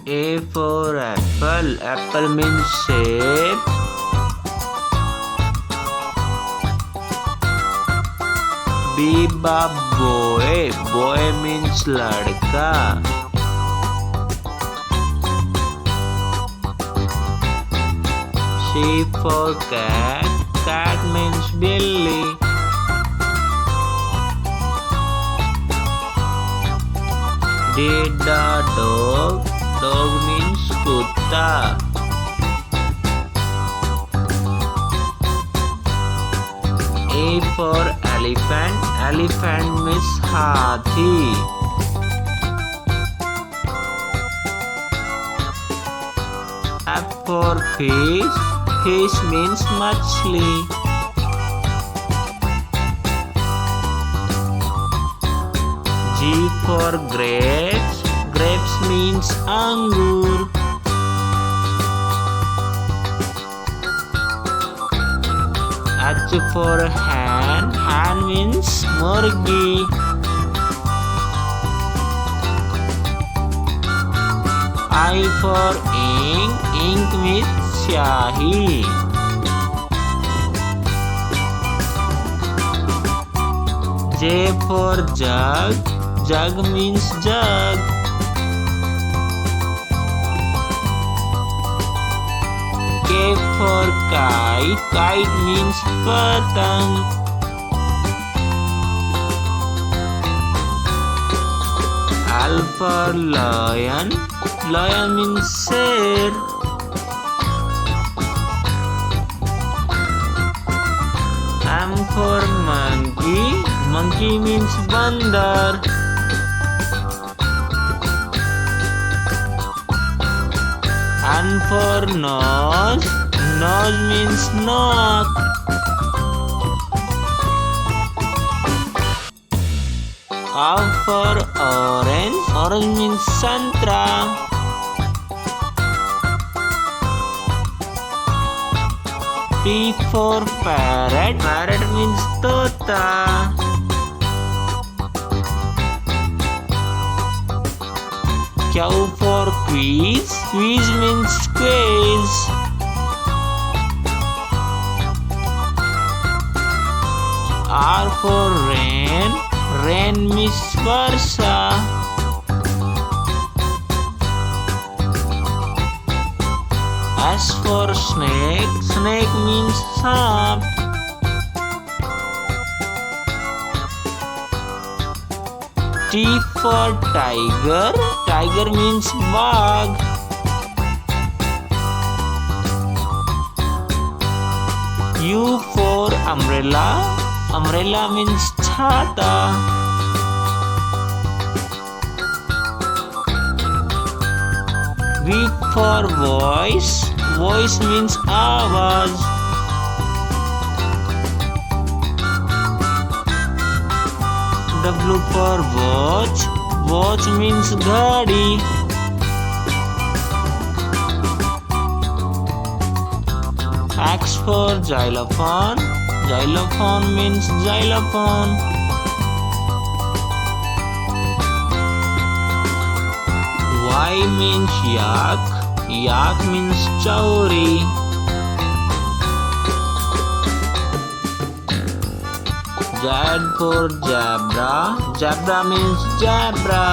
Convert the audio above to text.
A for apple. Apple means shape. B boy. Boy means ladka. C for cat. Cat means billy. D dog. Dog means kutta. A for elephant. Elephant means hathi. F for fish. Fish means machli. G for grapes. Grapes means angur. H for hen. Hen means murgi. I for ink. Ink means syahi. J for jug. Jug means jug. K for kite. Kite means patang. L for lion. Lion means sher. M for monkey. Monkey means bandar. N for nose. Nose means knock. O for orange. Orange means santra. P for parrot. Parrot means tota. Q for quiz. Quiz means squeeze. R for rain. Rain means varsha. S for snake. Snake means saap. T for tiger. Tiger means bag. U for umbrella. Umbrella means chhata. V for voice. Voice means आवाज. W for watch. Watch means घड़ी. X for xylophone. Xylophone means xylophone. Y means yak. Yak means chauri. Z for zebra. Zebra means zebra.